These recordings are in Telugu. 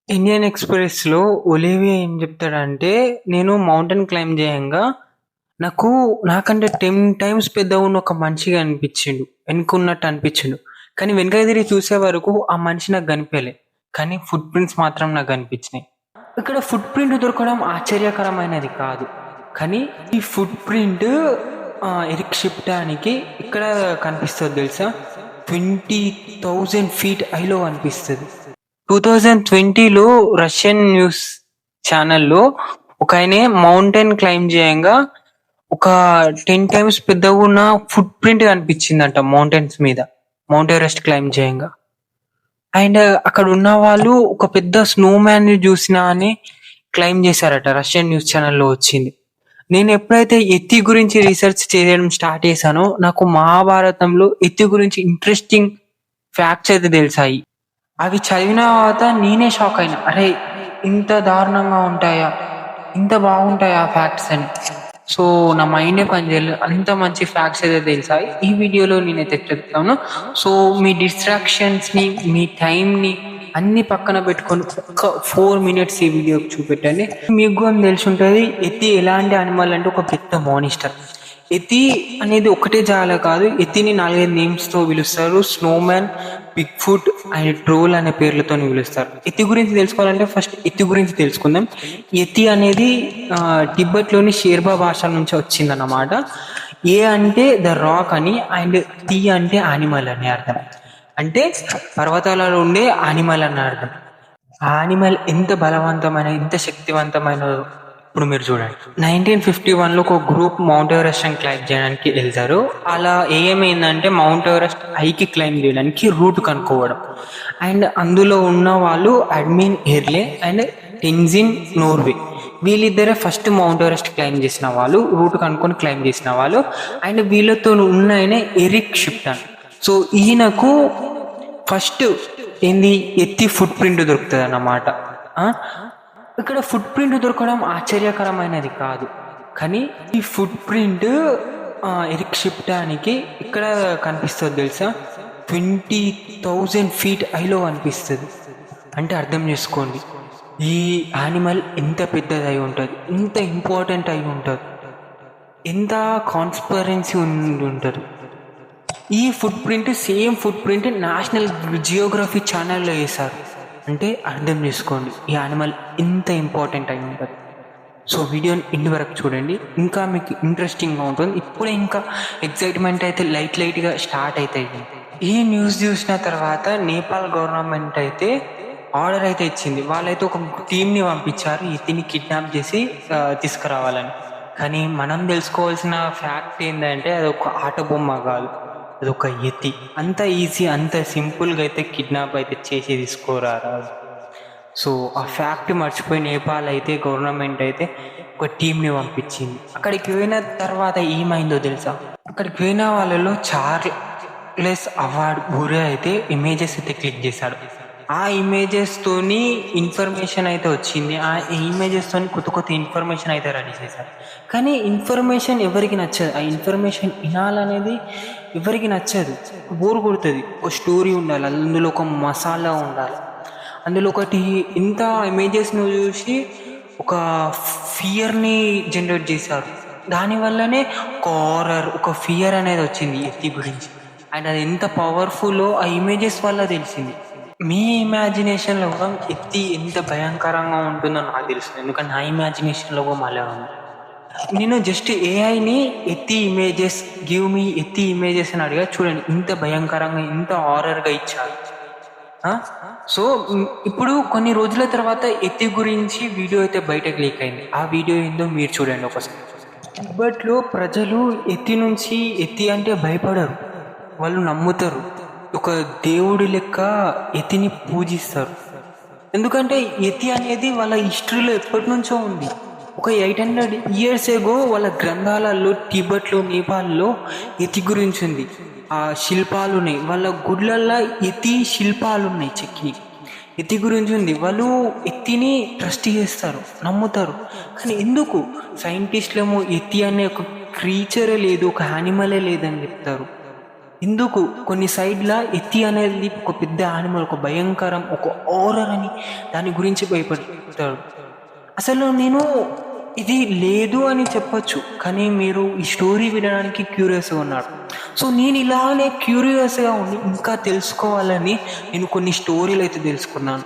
ఇండియన్ ఎక్స్‌ప్రెస్‌లో ఒలివియా ఏం జెప్తాడంటే, నేను మౌంటైన్ క్లైంబ్ జేయంగా నాకు నాకంటే 10 టైమ్స్ పెద్దగున్న ఒక మనిషి గనిపిచ్చిండు. వెనకున్నట్టు అనిపిచ్చిండు. కానీ వెనకకి తిరిగి చూసే వరకు ఆ మనిషి నాకు గనిపియలే. కానీ ఫుట్ ప్రింట్స్ మాత్రం నాకు గనిపించినాయి. ఇక్కడ ఫుట్ ప్రింట్ దొరకడం ఆశ్చర్యకరమైనది కాదు. కానీ ఈ ఫుట్ ప్రింట్ ఎరిక్ షిప్టానికి ఇక్కడ కనిపిస్తది తెలుసా? 20,000 ఫీట్ హైలో కనిపిస్తది. 2020లో రష్యన్ న్యూస్ ఛానెల్‌లో ఒకాయన మౌంటైన్ క్లైంబ్ చేయంగా ఒక 10 టైమ్స్ పెద్దగున్న ఫుట్ ప్రింట్ కనిపించిందంట మౌంటైన్స్ మీద. మౌంట్ ఎవరెస్ట్ క్లైంబ్ చేయంగా. అండ్ అక్కడ ఉన్న వాళ్ళు ఒక పెద్ద స్నో మ్యాన్ ని చూసినా అని క్లైమ్ చేశారట. రష్యన్ న్యూస్ ఛానెల్లో వచ్చింది. నేను ఎప్పుడైతే ఎత్తి గురించి రీసెర్చ్ చేయడం స్టార్ట్ చేశానో నాకు మహాభారతంలో ఎత్తి గురించి ఇంట్రెస్టింగ్ ఫ్యాక్ట్స్ అయితే తెలిసాయి. అవి చదివిన తర్వాత నేనే షాక్ అయినా. అరే ఇంత దారుణంగా ఉంటాయా, ఇంత బాగుంటాయా ఫ్యాక్ట్స్ అని. సో నా మైండే పనిచేయలేదు. అంత మంచి ఫ్యాక్ట్స్ అయితే తెలిసాయి ఈ వీడియోలో నేనైతే చెప్తాను. సో మీ డిస్ట్రాక్షన్స్ ని, మీ టైం ని అన్ని పక్కన పెట్టుకొని ఒక్క 4 మినిట్స్ ఈ వీడియోకి చూపెట్టండి. మీకు కూడా తెలిసి ఉంటుంది ఎత్తి ఎలాంటి అనిమల్ అంటే ఒక పెద్ద మానిస్టర్. ఎత్తి అనేది ఒకటే జాల కాదు, ఎత్తిని 4-5 నేమ్స్ తో పిలుస్తారు. Snowman, bigfoot and troll అనే పేర్లతో పిలుస్తారు. ఎత్తి గురించి తెలుసుకోవాలంటే ఫస్ట్ ఎత్తి గురించి తెలుసుకుందాం. ఎత్తి అనేది టిబెట్ లోని షేర్బా భాష నుంచి వచ్చిందన్నమాట. ఏ అంటే ద రాక్ అని, అండ్ టీ అంటే యానిమల్ అని అర్థం. అంటే పర్వతాలలో ఉండే యానిమల్ అని అర్థం. ఆ యానిమల్ ఎంత బలవంతమైన, ఎంత శక్తివంతమైన ఇప్పుడు మీరు చూడండి. 1951లో ఒక గ్రూప్ మౌంట్ ఎవరెస్ట్ క్లైంబ్ చేయడానికి వెళ్తారు. అలా ఏమైందంటే మౌంట్ ఎవరెస్ట్ హైకి క్లైంబ్ చేయడానికి రూట్ కనుక్కోవడం. అండ్ అందులో ఉన్న వాళ్ళు అడ్మిన్ ఎర్లే అండ్ టెన్జిన్ నోర్వే. వీళ్ళిద్దరే ఫస్ట్ మౌంట్ ఎవరెస్ట్ క్లైంబ్ చేసిన వాళ్ళు, రూట్ కనుక్కొని క్లైంబ్ చేసిన వాళ్ళు. అండ్ వీళ్ళతో ఉన్న ఆయన ఎరిక్ షిప్టన్. సో ఈయనకు ఫస్ట్ ఏంది ఎత్తి ఫుట్ ప్రింట్ దొరుకుతుంది అన్నమాట. ఇక్కడ ఫుట్ ప్రింట్ దొరకడం ఆశ్చర్యకరమైనది కాదు. కానీ ఈ ఫుట్ ప్రింట్ ఎరిక్ షిప్టానికి ఇక్కడ కనిపిస్తుంది తెలుసా? 20,000 ఫీట్ హైలో కనిపిస్తుంది. అంటే అర్థం చేసుకోండి ఈ యానిమల్ ఎంత పెద్దది అయి ఉంటుంది, ఎంత ఇంపార్టెంట్ అయి ఉంటుంది, ఎంత కాన్స్పరెన్సీ ఉండి ఉంటుంది. ఈ foot print same foot print national Geography ఛానల్లో వేశారు. అంటే అర్థం చేసుకోండి ఈ యానిమల్ ఎంత ఇంపార్టెంట్ అయి ఉంటుంది. సో వీడియోని ఇంటి వరకు చూడండి, ఇంకా మీకు ఇంట్రెస్టింగ్గా ఉంటుంది. ఇప్పుడే ఇంకా ఎక్సైట్మెంట్ అయితే లైట్గా స్టార్ట్ అవుతాయి. ఈ న్యూస్ చూసిన తర్వాత నేపాల్ గవర్నమెంట్ అయితే ఆర్డర్ అయితే ఇచ్చింది. వాళ్ళైతే ఒక టీంని పంపించారు ఎత్తిని కిడ్నాప్ చేసి తీసుకురావాలని. కానీ మనం తెలుసుకోవాల్సిన ఫ్యాక్ట్ ఏంటంటే అది ఒక ఆట బొమ్మ కాదు, అదొక ఎత్తి. అంత ఈజీ, అంత సింపుల్గా అయితే కిడ్నాప్ అయితే చేసి తీసుకోరారు. సో ఆ ఫ్యాక్ట్ మర్చిపోయి నేపాల్ అయితే గవర్నమెంట్ అయితే ఒక టీంని పంపించింది. అక్కడికి పోయిన తర్వాత ఏమైందో తెలుసా? అక్కడికి పోయిన వాళ్ళలో చార్లెస్ అవార్డ్ బూరే అయితే ఇమేజెస్ అయితే క్లిక్ చేశాడు. ఆ ఇమేజెస్ తోని ఇన్ఫర్మేషన్ అయితే వచ్చింది. ఆ ఇమేజెస్ తోని కొత్త ఇన్ఫర్మేషన్ అయితే రెడీ చేశారు. కానీ ఇన్ఫర్మేషన్ ఎవరికి నచ్చదు. ఆ ఇన్ఫర్మేషన్ వినాలనేది ఎవరికి నచ్చదు, బోర్ కొడుతుంది. ఒక స్టోరీ ఉండాలి, అందులో ఒక మసాలా ఉండాలి. అందులో ఒకటి ఇంత ఇమేజెస్ని చూసి ఒక ఫియర్ని జనరేట్ చేశారు. దానివల్లనే ఒక హారర్, ఒక ఫియర్ అనేది వచ్చింది ఎత్తి గురించి. అండ్ అది ఎంత పవర్ఫుల్లో ఆ ఇమేజెస్ వల్ల తెలిసింది. మీ ఇమాజినేషన్లో కూడా ఎత్తి ఎంత భయంకరంగా ఉంటుందో నాకు తెలుసు, ఎందుకంటే నా ఇమాజినేషన్లో కూడా మళ్ళీ ఉంది. నేను జస్ట్ ఏఐని ఎత్తి ఇమేజెస్ గివ్ మీ ఎత్తి ఇమేజెస్ అని అడిగా, చూడండి ఇంత భయంకరంగా, ఇంత హారర్గా ఇచ్చారు. సో ఇప్పుడు కొన్ని రోజుల తర్వాత ఎత్తి గురించి వీడియో అయితే బయటకు లీక్ అయింది. ఆ వీడియో ఏందో మీరు చూడండి ఒకసారి. టిబెట్లో ప్రజలు ఎత్తి నుంచి, ఎత్తి అంటే భయపడరు, వాళ్ళు నమ్ముతారు. ఒక దేవుడి లెక్క ఎత్తిని పూజిస్తారు. ఎందుకంటే ఎత్తి అనేది వాళ్ళ హిస్టరీలో ఎప్పటి నుంచో ఉంది. ఒక 800 years ఎగో వాళ్ళ గ్రంథాలలో టిబెట్లో, నేపాల్లో ఎత్తి గురించి ఉంది. ఆ శిల్పాలు ఉన్నాయి, వాళ్ళ గుడ్లల్లో ఎత్తి శిల్పాలు ఉన్నాయి చెక్కి. ఎత్తి గురించి ఉంది. వాళ్ళు ఎత్తిని ట్రస్ట్ చేస్తారు, నమ్ముతారు. కానీ ఎందుకు సైంటిస్టులేమో ఎత్తి అనే ఒక క్రీచరే లేదు, ఒక యానిమలే లేదని చెప్తారు. ఎందుకు కొన్ని సైడ్ల ఎత్తి అనేది ఒక పెద్ద యానిమల్, ఒక భయంకరం, ఒక హారర్ అని దాని గురించి భయపడతాడు. అసలు నేను ఇది లేదు అని చెప్పొచ్చు, కానీ మీరు ఈ స్టోరీ వినడానికి క్యూరియస్గా ఉన్నాడు. సో నేను ఇలానే క్యూరియస్గా ఉండి ఇంకా తెలుసుకోవాలని నేను కొన్ని స్టోరీలు అయితే తెలుసుకున్నాను.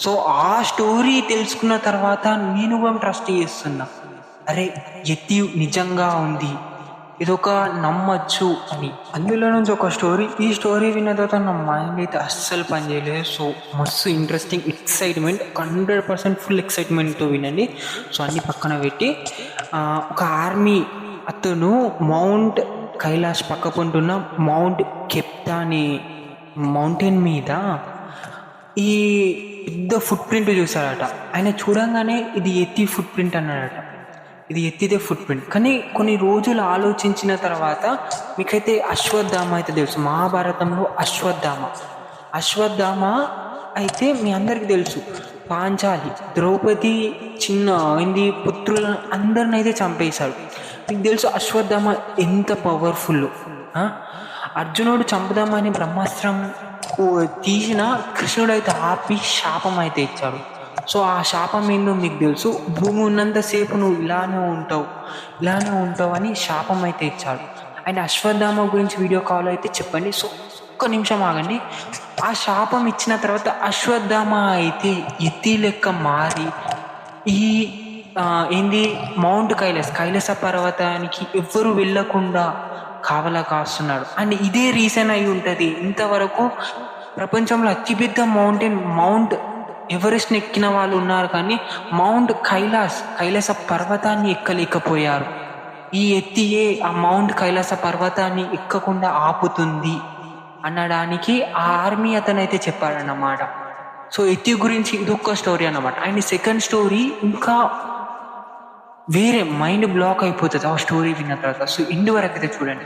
సో ఆ స్టోరీ తెలుసుకున్న తర్వాత నేను కూడా ట్రస్ట్ చేస్తున్నా, అరే ఎత్తి నిజంగా ఉంది, ఇదొక నమ్మచ్చు అని. అందులో నుంచి ఒక స్టోరీ, ఈ స్టోరీ విన్న తర్వాత నా మైండ్ అయితే అస్సలు పనిచేయలేదు. సో మస్తు ఇంట్రెస్టింగ్, ఎక్సైట్మెంట్, 100% ఫుల్ ఎక్సైట్మెంట్తో వినండి. సో అన్ని పక్కన పెట్టి ఒక ఆర్మీ అతను మౌంట్ కైలాష్ పక్క పొంటున్న మౌంట్ కెప్టా అనే మౌంటైన్ మీద ఈ పెద్ద ఫుట్ ప్రింట్ చూశాడట. ఆయన చూడంగానే ఇది ఎత్తి ఫుట్ ప్రింట్ అన్నాడట, ఇది ఎత్తిదే ఫుట్ ప్రింట్. కానీ కొన్ని రోజులు ఆలోచించిన తర్వాత మీకైతే అశ్వత్థామ అయితే తెలుసు, మహాభారతంలో అశ్వత్థామ అయితే మీ అందరికీ తెలుసు, పాంచాలి ద్రౌపది చిన్న ఏంది పుత్రుల అందరిని అయితే చంపేశాడు. మీకు తెలుసు అశ్వత్థామ ఎంత పవర్ఫుల్. అర్జునుడు చంపుదామని బ్రహ్మాస్త్రం తీసిన కృష్ణుడు అయితే ఆపి శాపం అయితే ఇచ్చాడు. సో ఆ శాపం ఏందో మీకు తెలుసు, భూమి ఉన్నంతసేపు నువ్వు ఇలానే ఉంటావు అని శాపం అయితే ఇచ్చాడు. అండ్ అశ్వత్థామ గురించి వీడియో కాల్ అయితే చెప్పండి. సో ఒక్క నిమిషం ఆగండి. ఆ శాపం ఇచ్చిన తర్వాత అశ్వత్థామ అయితే ఎత్తి లెక్క మారి ఈ ఏంది మౌంట్ కైలాస పర్వతానికి ఎవ్వరు వెళ్ళకుండా కావలా కాస్తున్నాడు. అండ్ ఇదే రీజన్ అయి ఉంటుంది, ఇంతవరకు ప్రపంచంలో అతిపెద్ద మౌంట్ ఎవరెస్ట్ని ఎక్కిన వాళ్ళు ఉన్నారు, కానీ మౌంట్ కైలాస పర్వతాన్ని ఎక్కలేకపోయారు. ఈ ఎత్తియే ఆ మౌంట్ కైలాస పర్వతాన్ని ఎక్కకుండా ఆపుతుంది అనడానికి ఆ ఆర్మీ అతనైతే చెప్పాడన్నమాట. సో ఎత్తి గురించి ఇదొక్క స్టోరీ అన్నమాట. అండ్ సెకండ్ స్టోరీ ఇంకా వేరే, మైండ్ బ్లాక్ అయిపోతుంది ఆ స్టోరీ విన్న తర్వాత. సో ఇందు వరకు అయితే చూడండి.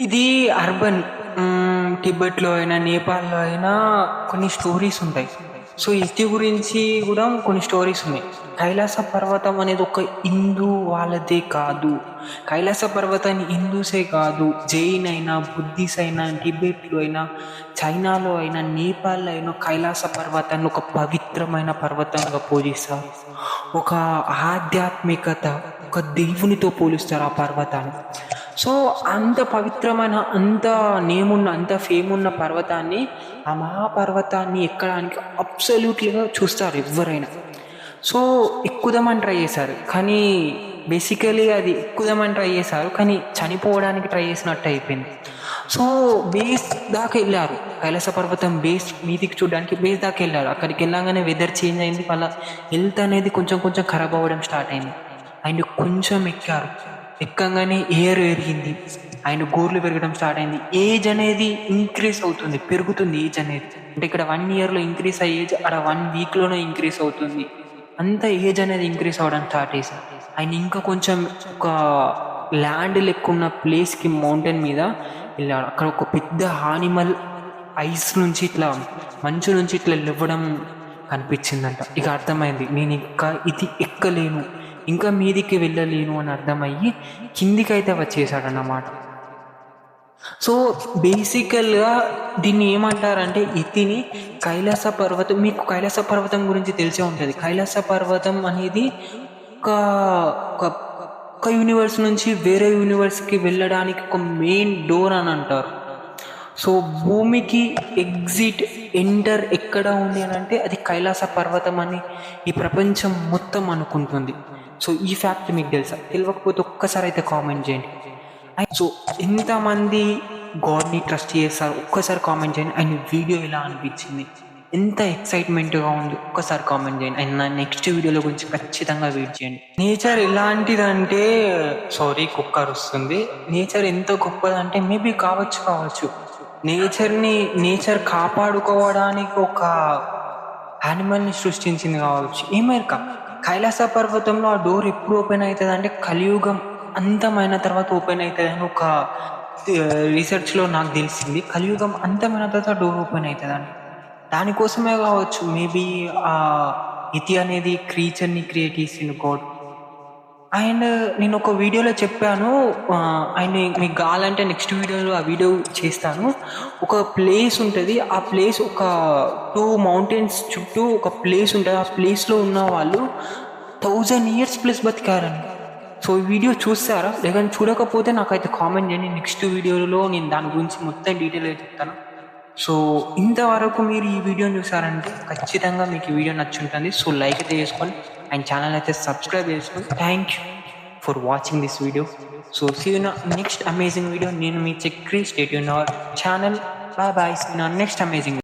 ఇది అర్బన్, టిబెట్లో అయినా నేపాల్లో అయినా కొన్ని స్టోరీస్ ఉంటాయి. సో ఎత్తి గురించి కూడా కొన్ని స్టోరీస్ ఉన్నాయి. కైలాస పర్వతం అనేది ఒక హిందూ వాళ్ళదే కాదు, కైలాస పర్వతాన్ని హిందూసే కాదు, జైన్ అయినా, బుద్ధిస్ట్ అయినా, టిబెట్లో అయినా, చైనాలో అయినా, నేపాల్లో అయినా కైలాస పర్వతాన్ని ఒక పవిత్రమైన పర్వతంగా పూజిస్తారు. ఒక ఆధ్యాత్మికత, ఒక దేవునితో పోలుస్తారు ఆ పర్వతాన్ని. సో అంత పవిత్రమైన, అంత నేమున్న, అంత ఫేమ్ ఉన్న పర్వతాన్ని, ఆ మహాపర్వతాన్ని ఎక్కడానికి అబ్సల్యూట్లీగా చూస్తారు ఎవరైనా. సో ఎక్కుదామని ట్రై చేశారు, కానీ బేసికలీ అది ఎక్కుదామని ట్రై చేశారు, కానీ చనిపోవడానికి ట్రై చేసినట్టు అయిపోయింది. సో బేస్ దాకా వెళ్ళారు, కైలాస పర్వతం బేస్ మీదికి చూడడానికి బేస్ దాకా వెళ్ళారు. అక్కడికి వెళ్ళగానే వెదర్ చేంజ్ అయింది, వాళ్ళ హెల్త్ అనేది కొంచెం ఖరాబ్ అవ్వడం స్టార్ట్ అయింది. అండ్ కొంచెం ఎక్కగానే ఎయిర్ పెరిగింది, ఆయన గోర్లు పెరగడం స్టార్ట్ అయింది. ఏజ్ అనేది ఇంక్రీజ్ అవుతుంది, పెరుగుతుంది ఏజ్ అనేది. అంటే ఇక్కడ 1 yearలో ఇంక్రీజ్ అయ్యే ఏజ్ అక్కడ 1 weekలోనే ఇంక్రీజ్ అవుతుంది. అంత ఏజ్ అనేది ఇంక్రీజ్ అవ్వడం స్టార్ట్ చేశారు. ఆయన ఇంకా కొంచెం ఒక ల్యాండ్ లెక్కున్న ప్లేస్కి మౌంటైన్ మీద వెళ్ళాడు. అక్కడ ఒక పెద్ద యానిమల్ ఐస్ నుంచి ఇట్లా, మంచు నుంచి ఇట్లా లేవడం కనిపించిందంట. ఇక అర్థమైంది, నేను ఇంకా ఇది ఎక్కలేను, ఇంకా మీదికి వెళ్ళలేను అని అర్థమయ్యి కిందికి అయితే వచ్చేసాడన్నమాట. సో బేసికల్గా దీన్ని ఏమంటారంటే ఎత్తిని కైలాస పర్వతం. మీకు కైలాస పర్వతం గురించి తెలిసే ఉంటుంది. కైలాస పర్వతం అనేది ఒక యూనివర్స్ నుంచి వేరే యూనివర్స్కి వెళ్ళడానికి ఒక మెయిన్ డోర్ అని అంటారు. సో భూమికి ఎంటర్ ఎక్కడ ఉంది అని అంటే అది కైలాస పర్వతం అని ఈ ప్రపంచం మొత్తం అనుకుంటుంది. సో ఈ ఫ్యాక్ట్ మీకు తెలుసా? తెలియకపోతే ఒక్కసారి అయితే కామెంట్ చేయండి. సో ఎంతమంది గాడ్ని ట్రస్ట్ చేస్తారు ఒక్కసారి కామెంట్ చేయండి. అండ్ వీడియో ఎలా అనిపించింది, ఎంత ఎక్సైట్మెంట్గా ఉంది ఒక్కసారి కామెంట్ చేయండి. అండ్ నా నెక్స్ట్ వీడియోలో గురించి ఖచ్చితంగా వెయిట్ చేయండి. నేచర్ ఎలాంటిదంటే, కుక్కర్ వస్తుంది. నేచర్ ఎంత గొప్పదంటే మేబీ కావచ్చు నేచర్ కాపాడుకోవడానికి ఒక యానిమల్ని సృష్టించింది కావచ్చు, ఏమేరక. కైలాస పర్వతంలో ఆ డోర్ ఎప్పుడు ఓపెన్ అవుతుంది అంటే కలియుగం అంతమైన తర్వాత ఓపెన్ అవుతుంది అని ఒక రీసెర్చ్లో నాకు తెలిసింది. కలియుగం అంతమైన తర్వాత డోర్ ఓపెన్ అవుతుందండి. దానికోసమే కావచ్చు మేబీ ఆ ఇతి అనేది క్రీచర్ని క్రియేట్ చేసింది గాడ్. అండ్ నేను ఒక వీడియోలో చెప్పాను, అండ్ మీకు కావాలంటే నెక్స్ట్ వీడియోలో ఆ వీడియో చేస్తాను. ఒక ప్లేస్ ఉంటుంది, ఆ ప్లేస్ ఒక 2 మౌంటైన్స్ చుట్టూ ఒక ప్లేస్ ఉంటుంది. ఆ ప్లేస్లో ఉన్న వాళ్ళు 1000 years ప్లస్ బతికారండి. సో ఈ వీడియో చూస్తారా? లేదంటే చూడకపోతే నాకైతే కామెంట్ చేయండి. నెక్స్ట్ వీడియోలో నేను దాని గురించి మొత్తం డీటెయిల్గా చెప్తాను. సో ఇంతవరకు మీరు ఈ వీడియోని చూసారంటే ఖచ్చితంగా మీకు ఈ వీడియో నచ్చుంటుంది. సో లైక్ అయితే చేసుకోండి అండ్ ఛానల్ అయితే సబ్స్క్రైబ్ చేసుకోండి. Thank you for watching this video. So see you next amazing video. నేను మీ Chakri, stay tune our channel. Bye bye. See you next amazing